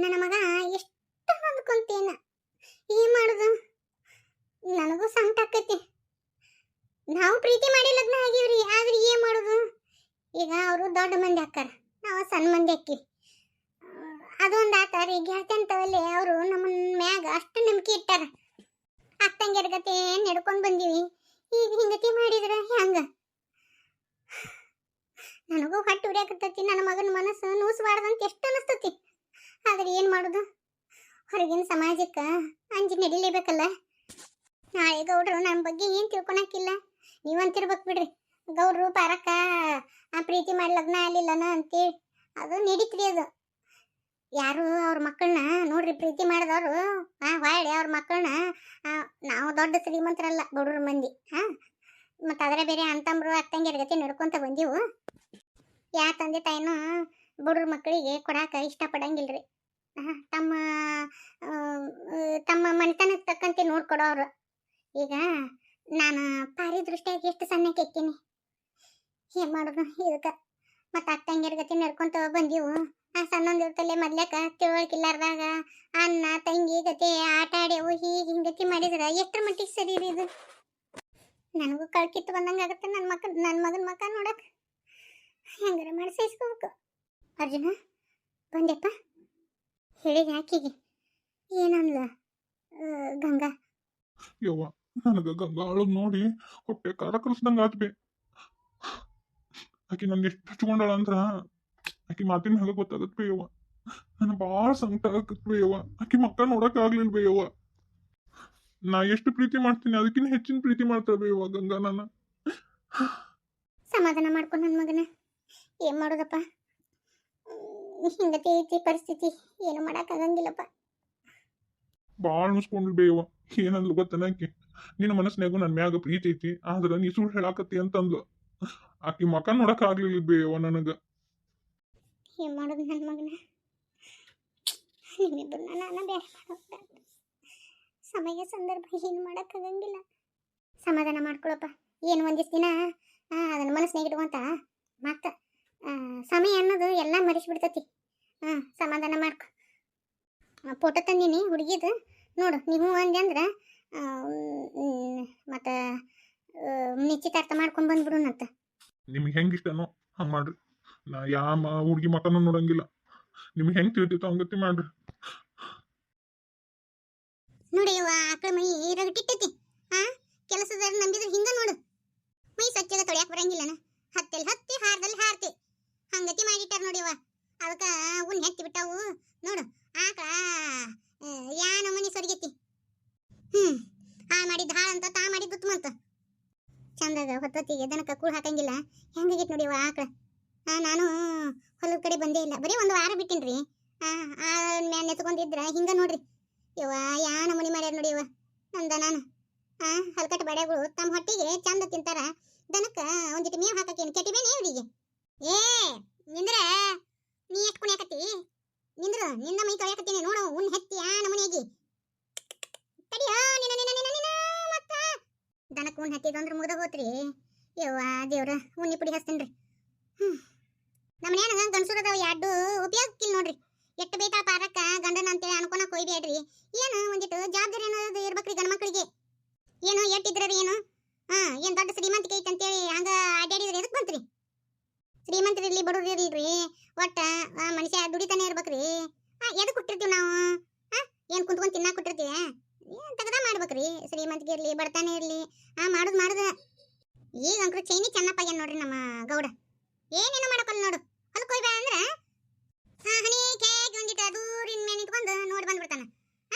ನನ್ನ ಮಗ ಎಷ್ಟು ನೊಂದ್ಕೊಂತೇನ ಏನ್ ಮಾಡುದು. ನನಗೂ ಸಂಕಟ ಆಕೈತಿ. ನಾವು ಪ್ರೀತಿ ಮಾಡಿ ಲಗ್ನ ಆಗಿವ್ರಿ, ಆದ್ರೆ ಏನ್ ಮಾಡುದು. ಈಗ ಅವರು ದೊಡ್ಡ ಮಂದಿ ಹಾಕಾರ, ನಾವು ಸಣ್ಣ ಮಂದಿ ಹಾಕಿ. ಅದೊಂದು ಆತಾರಿ ಗೆಳತಂತವಲ್ಲಿ ಅವರು ನಮ್ಮ ಮ್ಯಾಗ ಅಷ್ಟು ನಂಬಿಕೆ ಇಟ್ಟಾರ. ಅಕ್ಕಂಗೆರ ಗತೆ ನಡ್ಕೊಂಡ್ ಬಂದೀವಿ, ಈಗ ಹಿಂಗತಿ ಮಾಡಿದ್ರ ಹೆಂಗ. ನನಗೂ ಹೊಟ್ಟೆ ಉರಿಯಾಕತ್ತೈತಿ. ನನ್ನ ಮಗನ ಮನಸ್ಸು ನೂಸಬಾರ್ದಂತ ಎಷ್ಟು ಅನಿಸ್ತತಿ. ಆದ್ರೆ ಏನ್ ಮಾಡುದು, ಹೊರಗಿನ ಸಮಾಜಕ್ಕ ಅಂಜಿ ನಡಿಲೇಬೇಕಲ್ಲ. ನಾಳೆ ಗೌಡ್ರು ನನ್ನ ಬಗ್ಗೆ ಏನ್ ತಿಳ್ಕೊಳಕಿಲ್ಲ. ನೀವಂತಿರ್ಬೇಕು ಬಿಡ್ರಿ. ಗೌಡ್ರು ಪಾರಕ್ಕ ಆ ಪ್ರೀತಿ ಮಾಡಿ ಲಗ್ನ ಆಗ್ಲಿಲ್ಲನ ಅಂತೇಳಿ ಅದು ನಡೀತ್ರಿ. ಅದು ಯಾರು ಅವ್ರ ಮಕ್ಕಳನ್ನ ನೋಡ್ರಿ ಪ್ರೀತಿ ಮಾಡಿದವರು ಹೊಳ್ಳಿ ಅವ್ರ ಮಕ್ಕಳನ್ನ ನಾವು ದೊಡ್ಡ ಶ್ರೀಮಂತರಲ್ಲ ಗೌಡ್ರ ಮಂದಿ. ಮತ್ತು ಅದರ ಬೇರೆ ಅಂತಂಬ್ರು ಅಕ್ಕಂಗಿರ ಗತಿ ನಡ್ಕೊಂತ ಬಂದೀವು. ಯಾ ತಂದೆ ತಾಯಿನೂ ಬಡ್ರ ಮಕ್ಕಳಿಗೆ ಕೊಡಾಕ ಇಷ್ಟಪಡಂಗಿಲ್ರಿ. ತಮ್ಮ ತಮ್ಮ ಮನೆತನಕ್ಕೆ ತಕ್ಕಂತೆ ನೋಡ್ಕೊಡೋರು. ಈಗ ನಾನು ಪಾರಿ ದೃಷ್ಟಿಯಾಗಿ ಎಷ್ಟು ಸಣ್ಣಕ್ಕೆ ಎಕ್ಕೀನಿ. ಏನ್ ಮಾಡೋದು ಇದಕ್ಕೆ. ಮತ್ತು ಅಕ್ಕಂಗಿರ ಗತಿ ನಡ್ಕೊಂತ ಬಂದೀವು. ಆ ಸಣ್ಣೊಂದಿರ್ತಲ್ಲೇ ಮೊದ್ಲೇಕ ತಿಳುವಳಿಕಿಲ್ಲಾರ್ದಾಗ ಅಣ್ಣ ತಂಗಿ ಗತಿ ಆಟ ಆಡ್ಯವು. ಹೀಗೆ ಹಿಂಗತಿ ಮಾಡಿದ್ರೆ ಎಷ್ಟರ ಮಟ್ಟಿಗೆ ಸರಿ ರೀ ಇದು. ನನಗೂ ಕಳ್ಕಿತ್ತು ಬಂದಂಗಾಗತ್ತೆ ನನ್ನ ಮಗನ ಮಕ್ಕ ನೋಡಕ್. ಹೆಂಗಾರ ಮಾಡಿ ಸಹಿಸ್ಕೋಬೇಕು. ಅರ್ಜುನ ಬಂದೆಪ್ಪ, ಹೇಳಿದ ಆಕಿಗೆ ಏನಂದ್ಲ ಗಂಗಾ? ಯವ್ವ, ನನಗ ಗಂಗಾ ಅಳದ್ ನೋಡಿ ಹೊಟ್ಟೆ ಕಾರ ಕಲಿಸ್ದಂಗ ಆತ್ಬೆ. ಆಕಿ ನನ್ ಎಷ್ಟು ಹಚ್ಕೊಂಡಾಳ ಅಂದ್ರ ಆಕಿ ಮಾತಿನ ಹಂಗ ಗೊತ್ತಾಗತ್ ಬೇ ಯವ್ವ. ನನ್ ಬಾಳ ಸಂಕಟ ಆಗತ್ ಬೇ ಯವ್ವ. ಆಕಿ ಮಕ್ಕ ನೋಡಕ್ ಆಗ್ಲಿಲ್ಲ ಬೇ ಯವ್ವ. ನಾ ಎಷ್ಟು ಪ್ರೀತಿ ಮಾಡ್ತೀನಿ ಅದಕ್ಕಿಂತ ಹೆಚ್ಚಿನ ಪ್ರೀತಿ ಮಾಡ್ತಾಳ ಬೇ ಯವ್ವ ಗಂಗಾ. ನನ್ನ ಸಮಾಧಾನ ಮಾಡ್ಕೊಂಡು ನನ್ನ ಮಗನ. ಏನ್ ಮಾಡೋದಪ್ಪ, ಹಿಂಗತಿ ಐತಿ ಪರಿಸ್ಥಿತಿ, ಏನು ಮಾಡಕ್ಕಾಗಂಗಿಲ್ಲಪ್ಪ. ಬಾಳ ಅನ್ಸ್ಕೊಂಡ್ಲು ಬೇ ಯವ್ವ. ಏನಂದ್ಲು ಗೊತ್ತನ ಆಕಿ? ನಿನ್ನ ಮನಸ್ಸಿನಾಗು ನನ್ ಮ್ಯಾಗ ಪ್ರೀತಿ ಐತಿ, ಆದ್ರ ನೀ ಸುಳ್ಳು ಹೇಳಾಕತ್ತಿ ಅಂತಂದ್ಲು. ಆಕಿ ಮಕ ನೋಡಕ್ ಆಗ್ಲಿಲ್ಲ ಬೇ ಯವ್ವ ನನಗ. ಏನ್ ಮಾಡೋದು ನನ್ನ ಮಗನ? ನಿಮ್ಮಿಬ್ಬರನ್ನ ನಾನು ಬೇರೆ ಮಾಡೋದ. ಸಮಯ ಸಂದರ್ಭ ಏನು ಮಾಡಕ್ಕಾಗಂಗಿಲ್ಲ. ಸಮಾಧಾನ ಮಾಡ್ಕೊಳಪ್ಪ. ಏನು ಒಂದಿಷ್ಟು ದಿನ ಅದನ್ನ ಮನಸ್ಸಿನಾಗ ಇಡುವಂತ ಮತ್ತ ಸಮಯ ಅನ್ನೋದು ಎಲ್ಲ ಮರಿಸ್ಬಿಡ್ತತಿ. ಸಮಾಧಾನ ಮಾಡ್ಕೊ. ಫೋಟೋ ತಂದೀನಿ ಹುಡುಗಿದು, ನೋಡು. ನೀವು ಅಂದೆ ಅಂದ್ರೆ ಮತ್ತು ನಿಶ್ಚಿತಾರ್ಥ ಮಾಡ್ಕೊಂಡು ಬಂದ್ಬಿಡುನಂತ. ನಿಮ್ಗೆ ಹೆಂಗ್ ಇಷ್ಟನೋ ಹಂಗ ಮಾಡ್ರಿ. ನಾ ಹುಡುಗಿ ಮಕನೂ ನೋಡಂಗಿಲ್ಲ. ನಿಮ್ಗೆ ಹೆಂಗ್ ತಿಳಿತೈತೋ ಹಂಗತಿ ಮಾಡ್ರಿ. ನೋಡಿ ಆಕಳ ಮೈ ರಗಟಿಟ್ಟೈತಿ. ಕೆಲಸದಾರ ನಂಬಿದ್ರೆ ಹಿಂಗ ನೋಡು. ಮೈ ಸ್ವಚ್ಛಗ ತೊಳ್ಯಾಕ ಬರಂಗಿಲ್ಲನ. ಹತ್ತೆಲ್ಲಿ ಹತ್ತಿ ಹಾರದಲ್ಲಿ ಹಾರ್ತಿ ಹಂಗತಿ ಮಾಡಿಟ್ಟಾರ ನೋಡಿವ. ಅದಕ್ಕ ಉನ್ ಹೆತ್ತಿ ಬಿಟ್ಟಾವು ನೋಡು. ಆಕಳ ಯಾ ನಮನಿ ಸೊರಗೈತಿ. ಮಾಡಿದ ಹಾಳ ಅಂತ ತಾ ಮಾಡಿದ್ದು ತುಮಂತ. ಚಂದಾಗ ಹೊತ್ತೊತ್ತಿಗೆ ದನಕ್ಕ ಕೂಳ್ ಹಾಕಂಗಿಲ್ಲ. ಹೆಂಗಾಗೈತಿ ನೋಡಿವ ಆಕಳ. ನಾನು ಹೊಲದ ಕಡೆ ಬಂದೇ ಇಲ್ಲ, ಬರೀ ಒಂದು ವಾರ ಬಿಟ್ಟಿನ್ರಿ. ಮ್ಯಾನ್ ನೆತ್ಕೊಂಡಿದ್ರ ಹಿಂಗ ನೋಡ್ರಿ ಯವ್ವ. ಯಾ ನಮೂನಿ ಮಾಡ್ಯಾರ ನೋಡಿ ಯವ್ವ ನಂದ. ನಾನು ಹಲ್ಕಟ್ಟ ಬಡ್ಯಾಗಳು ತಮ್ಮ ಹೊಟ್ಟಿಗೆ ಚಂದ ತಿಂತಾರ, ದನಕ್ಕ ಒಂದಿಟ್ಟು ಮೇವು ಹಾಕಕ್ಕೇನು ಕೆಟ್ಟಿಬೇನೆ ಇವ್ರಿಗೆ? ಏ ನಿಂದ್ರ, ನೀ ಎಷ್ಟು ಕುಣಿಯಾಕತ್ತಿ? ನಿಂದ್ರು, ನಿನ್ನ ಮೈ ತೊಳ್ಯಾಕತ್ತೀನಿ ನೋಡು. ಉನ್ ಹೆತ್ತಿ ಆ ನಮೂನಿಯಾಗಿ ತಡಿಯೋ ನಿನ್ನ ನಿನ್ನ ನಿನ್ನ ನಿನ್ನ ಮತ್ತ ದನಕ್ಕೆ ಉನ್ ಹತ್ತಿದಂದ್ರೆ ಮುಗ್ದ ಹೋತ್ರಿ ಯವ್ವ. ದೇವ್ರ ಉಣ್ಣಿ ಪುಡಿ ಹಚ್ತೇನ್ರಿ. ನಮ್ಮ ಮನ್ಯಾಗ ಗಂಡಸುರದವ ಎರಡು ಉಪಯೋಗಕ್ಕಿಲ್ಲ ನೋಡ್ರಿ. ಎಷ್ಟು ಬೇಟ ಪಾರಕ್ಕ ಗಂಡನ ಅಂತೇಳಿ ಅನ್ಕೊಳಕ್ ಹೋಯ್ಬೇಡ್ರಿ. ಏನು ಒಂದಿಟ್ಟು ಜವಾಬ್ದಾರಿ ಅನ್ನೋದು ಇರ್ಬೇಕ್ರಿ ಗಂಡ ಮಕ್ಕಳಿಗೆ. ಏನು ಎಟ್ಟಿದ್ರಿ ಏನು ಏನ್ ದೊಡ್ಡ ಶ್ರೀಮಂತಿಕೆ ಐತೆ ಅಂತೇಳಿ ಹಂಗ ಅಡ್ಡಾಡಿದ್ರೆ ಎದಕ್ ಬಂತ್ರಿ? ಶ್ರೀಮಂತರಿರ್ಲಿ ಬಡವ್ರು ಇರ್ಲಿ, ಒಟ್ಟ ಮನುಷ್ಯ ದುಡಿತಾನೆ ಇರ್ಬೇಕ್ರಿ. ಎದಕ್ ಕೊಟ್ಟಿರ್ತೀವಿ ನಾವು? ಏನ್ ಕುಂತ್ಕೊಂಡ್ ತಿನ್ನಾಕ್ ಕೊಟ್ಟಿರ್ತೀವಿ? ಏನ್ ತಗದ ಮಾಡ್ಬೇಕ್ರಿ. ಶ್ರೀಮಂತಿಗೆ ಇರ್ಲಿ ಬಡತಾನೆ ಇರ್ಲಿ ಮಾಡುದ. ಈಗ ಅಂಕ್ರು ಚೈನಿ ಚೆನ್ನಪ್ಪಾಗ್ಯಾನ ನೋಡ್ರಿ ನಮ್ಮ ಗೌಡ. ಏನೇನೋ ಮಾಡಕಲ್ಲ ನೋಡು. ಹೊಲಕ್ ಹೋಗ್ಬೇಡ ಅಂದ್ರ ಹನಿ ಕೇಕ್ ಒಂದಿಟ್ಟು ದೂರಿನ ಮೇಲೆ ನಿಂತ್ಕೊಂಡು ನೋಡಿ ಬಂದ್ಬಿಡ್ತಾನ.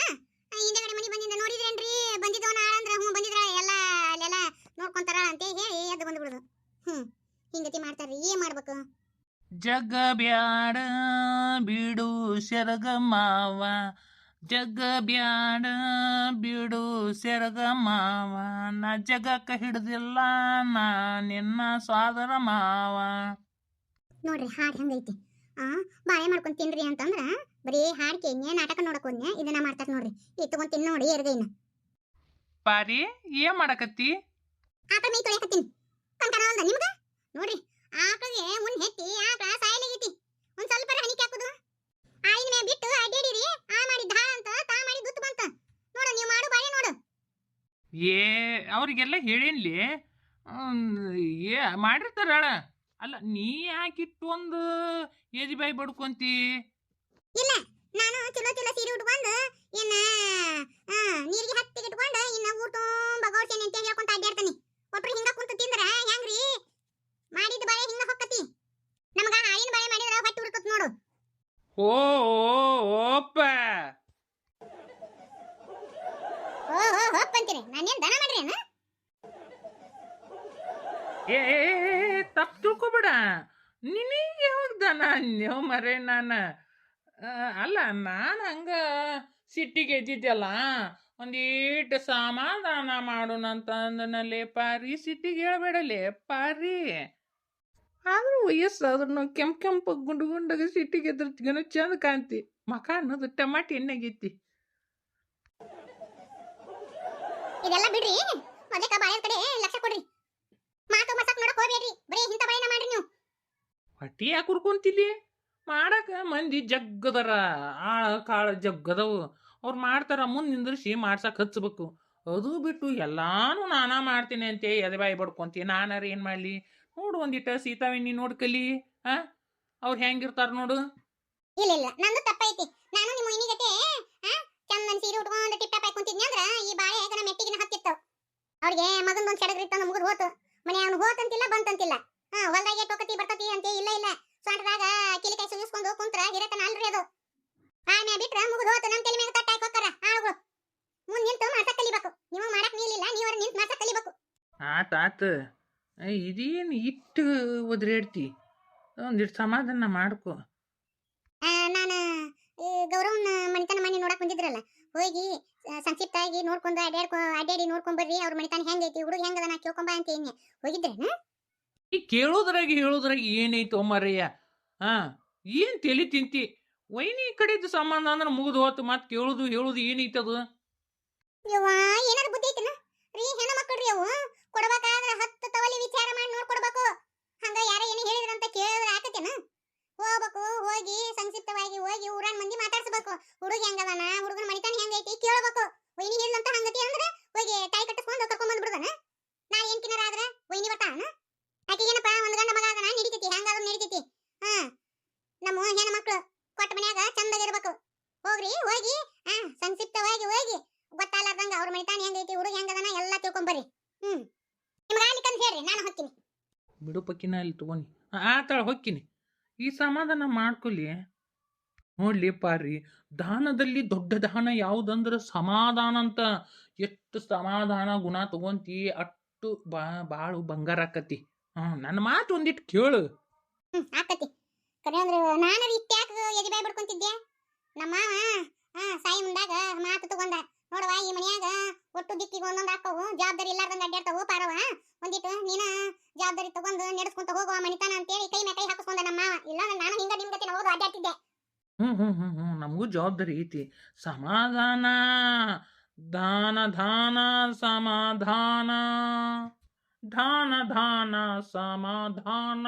ಹಿಂದೆಗಡೆ ಮನಿ ಬಂದಿಂದ ನೋಡಿದ್ರೇನ್ರಿ? ಬಂದಿದ್ದವನ ಅಂದ್ರ ಹ್ಞೂ ಬಂದಿದ್ರ ಎಲ್ಲ ಅಲ್ಲೆಲ್ಲ ನೋಡ್ಕೊಂತಾರ ಅಂತ ಹೇಳಿ ಅದು ಬಂದ್ಬಿಡುದು. ಹಿಂಗತಿ ಮಾಡ್ತಾರ್ರಿ. ಏನ್ ಮಾಡ್ಬೇಕು? ಜಗ ಬ್ಯಾಡ ಬಿಡು ಸೆರಗ ಮಾವ, ಜಗ ಬ್ಯಾಡ ಬಿಡು ಸೆರಗ ಮಾವ, ನಾ ಜಗಕ್ಕ ಹಿಡ್ದಿಲ್ಲ ನಾ ನಿನ್ನ ಸ್ವಾದರ ಮಾವ. ನೋಡ್ರಿ ಹಾಡು ಹೆಂಗೈತಿ. ಬಾಳೆ ಮಾಡ್ಕೊಂಡ್ ತಿನ್ರಿ ಅಂತಂದ್ರ ಬರೀ ಹಾಡ್ ಕೇಳ್ನೆ, ನಾಟಕ ನೋಡಕ್ ಹೋದ್ನೆ ಇದನ್ನ ಮಾಡ್ತಾರ ನೋಡ್ರಿ. ತಗೊಂಡ್ ತಿನ್ ನೋಡಿ ಎರ್ಗೈನ. ಪಾರಿ ಏನ್ ಮಾಡಕತ್ತಿ? ಆಕಳ ಮೈ ತೊಳ್ಯಾಕತ್ತೀನಿ. ಕಣ್ಕಾಣವಲ್ದ ನಿಮ್ಗ? ನೋಡ್ರಿ ಆಕಳಿಗೆ ಉನ್ ಹೆತ್ತಿ ಆಕಳ ಸಾಯಲಾಗೈತಿ. ಒಂದ್ ಸ್ವಲ್ಪ ಹಣಿಕೆ ಹಾಕುದು. ಆಳಿನ ಮ್ಯಾಗ ಬಿಟ್ಟು ಅಡ್ಡಾಡಿರಿ ಆ ಮಾಡಿ ಧಾ ಅಂತ ತಾ ಮಾಡಿ ದುತ್ತು ಬಂತ ನೋಡು ನೀವು ಮಾಡು ಬಾಳೆ ನೋಡು ಏ ಅವ್ರಿಗೆಲ್ಲ ಹೇಳೇನ್ಲಿ ಏ ಮಾಡಿರ್ತಾರ ಅಲ್ಲ ನೀ ಯಾಕಿಟ್ಟು ಒಂದು ಏಜಿ ಬಾಯಿ ಬಡ್ಕೊಂತಿ ಇಲ್ಲ ನಾನು ಚಲೋ ಚಲೋ ಸೀರೆ ಉಟ್ಕೊಂಡು ಇನ್ನ ನೀರಿಗೆ ಹತ್ತಿಗೆ ಇಟ್ಕೊಂಡು ಇನ್ನ ಊಟ ಬಗೌಡ್ಸೇನೆ ಅಂತ ಹೇಳ್ಕೊಂತ ಅಡ್ಡಾಡ್ತಾನೆ ಒಟ್ರು ಹಿಂಗ ಕುಂತು ತಿಂದ್ರ ಹೆಂಗ್ರಿ ಮಾಡಿದ ಬಾಳೆ ಹಿಂಗ ಹೊಕ್ಕತಿ ನಮಗ ಹಾಲಿನ ಬಾಳೆ ಮಾಡಿದ್ರ ಹೊಟ್ಟಿ ಉರ್ತತ್ ನೋಡು ಓ ಓಪ್ಪ ಓ ಓ ಹೋಪ್ ಅಂತೀರಿ ನಾನೇನ್ ದನ ಮಾಡ್ರೇನ ಏ ತಪ್ಪು ತಿಳ್ಕೊಬೇಡ ನಿನಗೆ ಯಾವಾಗ ದನ ಅನ್ಯೋ ಮರೆ ನಾನು ಅಲ್ಲ ನಾನು ಹಂಗ ಸಿಟ್ಟಿಗೆ ಎದ್ದಿದ್ದೆಲ್ಲ ಒಂದೀಟು ಸಮಾಧಾನ ಮಾಡೋಣಂತ ಅಂದನಲ್ಲೇ ಪಾರಿ ಸಿಟ್ಟಿಗೆ ಹೇಳ್ಬೇಡಲೇ ಪಾರಿ ಆದ್ರೂ ವಯಸ್ಸಾದ್ರೂ ಕೆಂಪು ಗುಂಡು ಗುಂಡಾಗ ಸಿಟ್ಟಿಗೆ ಎದ್ರಗನ ಚಂದ ಕಾಣ್ತಿ ಮಕ ಅನ್ನೋದು ಟಮಾಟಿ ಎಣ್ಣೆಗೈತಿ ಇದೆಲ್ಲ ಬಿಡ್ರಿ ಮೊದಲಕ ಬಾಳೆ ಕಡೆ ಲಕ್ಷ ಕೊಡ್ರಿ ಮಾತು ಮಸಕ್ ನೋಡಕ್ ಹೋಗ್ಬೇಡ್ರಿ ಬರೀ ಇಂತ ಬಾಳೆನ ಮಾಡ್ರಿ ನೀವು ಹೊಟ್ಟಿ ಯಾಕೆ ಹುರ್ಕೊಂತಿಲ್ಲಿ ಮಾಡಕ ಮಂದಿ ಜಗ್ಗದರ ಆಳ ಕಾಳ ಜಗ್ಗದವು ಅವ್ರು ಮಾಡ್ತಾರ ಮುಂದೆ ನಿಂದ್ರಿಸಿ ಮಾಡ್ಸಕ್ ಹಚ್ಬೇಕು ಅದು ಬಿಟ್ಟು ಎಲ್ಲಾನು ನಾನಾ ಮಾಡ್ತೀನಿ ಅಂತೆ ಎದೆಬಾಯಿ ಬಡ್ಕೊಂತಿ ನಾನಾರ ಏನು ಮಾಡಲಿ ನೋಡು ಒಂದಿಟ್ಟ ಸೀತಾವಿನಿ ನೋಡ್ಕಲಿ ಅವ್ರು ಹೆಂಗಿರ್ತಾರ ನೋಡು ಇಲ್ಲ ಇಲ್ಲ ನಂದು ತಪ್ಪೈತಿ ನಾನು ನಿಮ್ಮ ಇನ್ನಿಗತೆ ಚಂದನ್ ಸೀರೆ ಉಟ್ಕೊಂಡು ಟಿಪ್ ಟಾಪ್ ಹಾಕೊಂತಿದ್ನಿ ಅಂದ್ರ ಈ ಬಾಳೆ ಹೇಗನ ಮೆಟ್ಟಿಗಿನ ಹತ್ತಿತ್ತು ಅವ್ರಿಗೆ ಮಗಂದೊಂದು ಸಡಗರಿತ್ತ ಮುಗಿದು ಹೋತು ಮನೆ ಅವನು ಹೋತಂತಿಲ್ಲ ಬಂತಂತಿಲ್ಲ ಹೊಲ್ದಾಗೆ ಟೊಕತಿ ಬರ್ತತಿ ಅಂತೆ ಇಲ್ಲ ಇಲ್ಲ ಸೊಂಟದಾಗ ಕಿಲಿಕಾಯಿ ಸುಗಿಸ್ಕೊಂಡು ಕುಂತ್ರ ಹಿರತನ ಅಲ್ರಿ ಅದು ಆಮ್ಯಾ ಬಿಟ್ರ ಮುಗಿದು ಹೋತು ನಮ್ಮ ತಲೆ ಮ್ಯಾಗ ತಟ್ಟ ಹಾಕೋತಾರ ಆಳುಗಳು ಮುಂದೆ ನಿಂತು ಮಾಡ್ಸಕ್ ಕಲಿಬೇಕು ನೀವು ಮಾಡಕ್ ನಿಲ್ಲಿಲ್ಲ ನೀವರ ನಿಂತು ಮಾಡ್ಸಕ್ ಕಲಿಬೇಕು ಆತ ಇದೇನು ಇಟ್ಟು ಒದ್ರೇಡ್ತಿ ಒಂದಿಟ್ಟು ಸಮಾಧಾನ ಮಾಡ್ಕೊ ನಾನು ಗೌರವನ ಮನಿತನ ಮನೆ ನೋಡಕ್ ಬಂದಿದ್ರಲ್ಲ ಹೋಗಿ ಸಂಕ್ಷಿಪ್ತಾಗಿ ನೋಡ್ಕೊಂಡು ಅಡ್ಡಾಡಿ ನೋಡ್ಕೊಂಡ್ ಬರ್ರಿ ಅವ್ರ ಮನಿತನ ಹೆಂಗೈತಿ ಹುಡುಗ ಹೆಂಗದ ನಾ ಕೇಳ್ಕೊಂಬ ಅಂತ ಏನಿ ಹೋಗಿದ್ರೇನ ಈ ಹೇಳೋದ್ರಾಗ ಏನೈತೋ ಮರಯ್ಯ ಏನ್ ತಲಿ ತಿಂತಿ ವೈನಿ ಕಡೆದು ಸಂಬಂಧ ಅಂದ್ರೆ ಮುಗಿದು ಹೋತು ಮತ್ತೆ ಕೇಳುದು ಹೇಳುದು ಏನೈತದು ಯವ್ವಾ ಏನಾರ ಬುದ್ಧಿ ಐತಿನ ರೀ ಹೆಣ್ಣ ಮಕ್ಕಳ್ರಿ ಅವು ಕೊಡ್ಬೇಕಾದ್ರೆ 10 ತವಲಿ ವಿಚಾರ ಮಾಡಿ ನೋಡ್ಕೊಡ್ಬೇಕು ಹಂಗ ಯಾರ ಏನು ಹೇಳಿದ್ರಂತ ಕೇಳಿದ್ರೆ ಆಕತೇನ ಹೋಗ್ಬೇಕು ಹೋಗಿ ಸಂಕ್ಷಿಪ್ತವಾಗಿ ಹೋಗಿ ಊರನ್ ಮಂದಿ ಮಾತಾಡ್ಸ್ಬೇಕು ಹುಡುಗ ಹೆಂಗದಾನ ಹುಡುಗನ ಮನಿತನ ಹೆಂಗೈತಿ ಕೇಳ್ಬೇಕು ವೈನಿ ಹೇಳಿದಂತ ಹಂಗತಿ ಅಂದ್ರೆ ಹೋಗಿ ತಾಯಿ ಕಟ್ಟಿಸ್ಕೊಂಡು ಕರ್ಕೊಂಡ್ ಬಂದ್ಬಿಡ್ದನ ನಾ ಏನ್ ಕಿನಾರ ಆದ್ರೆ ವೈನಿ ಬರ್ತಾನ ಆಕಿಗೇನಪ್ಪ ಒಂದ್ ಗಂಡ ಮಗ ಅದನ ನಡಿತೈತಿ ಹೆಂಗಾದ್ರೂ ನಡಿತೈತಿ ನಮ್ಮ ಹೆಣ್ಣ ಮಕ್ಳು ಕೊಟ್ಟ ಮನ್ಯಾಗ ಚಂದಾಗಿರ್ಬೇಕು ಹೋಗ್ರಿ ಹೋಗಿ ಸಂಕ್ಷಿಪ್ತವಾಗಿ ಹೋಗಿ ಗೊತ್ತಾಗ್ಲಾರ್ದಂಗ ಅವ್ರ ಮನಿತಾನ ಹೆಂಗೈತಿ ಹುಡುಗ ಹೆಂಗದನ ಎಲ್ಲ ತಿಳ್ಕೊಂಬರ್ರಿ ನಿಮ್ಗೆ ಆಗ್ಲಿಕ್ಕಂತ ಹೇಳ್ರಿ ನಾನು ಹೋಗ್ತೀನಿ ಬಿಡು ಪಕ್ಕಿನ ಅಲ್ಲಿ ತಗೋನಿ ಆತಾಳ ಹೊಕ್ಕಿನಿ ಈ ಸಮಾಧಾನ ಮಾಡ್ಕೊಲಿ ನೋಡ್ಲಿ ಪಾರಿ ದಾನದಲ್ಲಿ ದೊಡ್ಡ ದಾನ ಯಾವುದಂದ್ರೆ ಸಮಾಧಾನ ಅಂತ ಎಷ್ಟು ಸಮಾಧಾನ ಗುಣ ತಗೊಂತಿ ಅಷ್ಟು ಬಾಳು ಬಂಗಾರ ಆಕತಿ ನನ್ನ ಮಾತು ಒಂದಿಟ್ಟು ಕೇಳು ಆಕತಿ ಕರೆ ಅಂದ್ರೆ ನಾನು ಇಟ್ಟ್ಯಾಕ ಎದಿ ಬಾಯಿ ಬಡ್ಕೊಂತಿದ್ದೆ ನಮ್ಮ ಮಾವ ಸಾಯಿ ಮುಂದಾಗ ಮಾತು ತಗೊಂಡ ನೋಡವ ಈ ಮನ್ಯಾಗ ಒಟ್ಟು ದಿಕ್ಕಿಗೆ ಒಂದೊಂದು ಹಾಕವು ಜವಾಬ್ದಾರಿ ಇಲ್ಲಾರ್ದಂಗ ಅಡ್ಡಾಡ್ತಾವು ಪಾರವ ಒಂದಿಟ್ಟು ನೀನ ಜವಾಬ್ದಾರಿ ತಗೊಂಡು ನಡೆಸ್ಕೊಂತ ಹೋಗುವ ಮನಿತಾನ ಅಂತೇಳಿ ಕೈ ಮೇ ಕೈ ಹಾಕಿಸ್ಕೊಂಡ ನಮ್ಮ ಮಾವ ಇಲ್ಲ ನಾನು ಹಿಂಗ ನಿಮ್ ಗತಿ ಹೋಗೋದು ಅಡ್ಡಾಡ್ತಿದ್ದೆ ನಮಗೂ ಜವಾಬ್ದಾರಿ ಐತಿ ಸಮಾಧಾನ ದಾನ ಧಾನ ಸಮಾಧಾನ ಧಾನ ಧಾನ ಸಮಾಧಾನ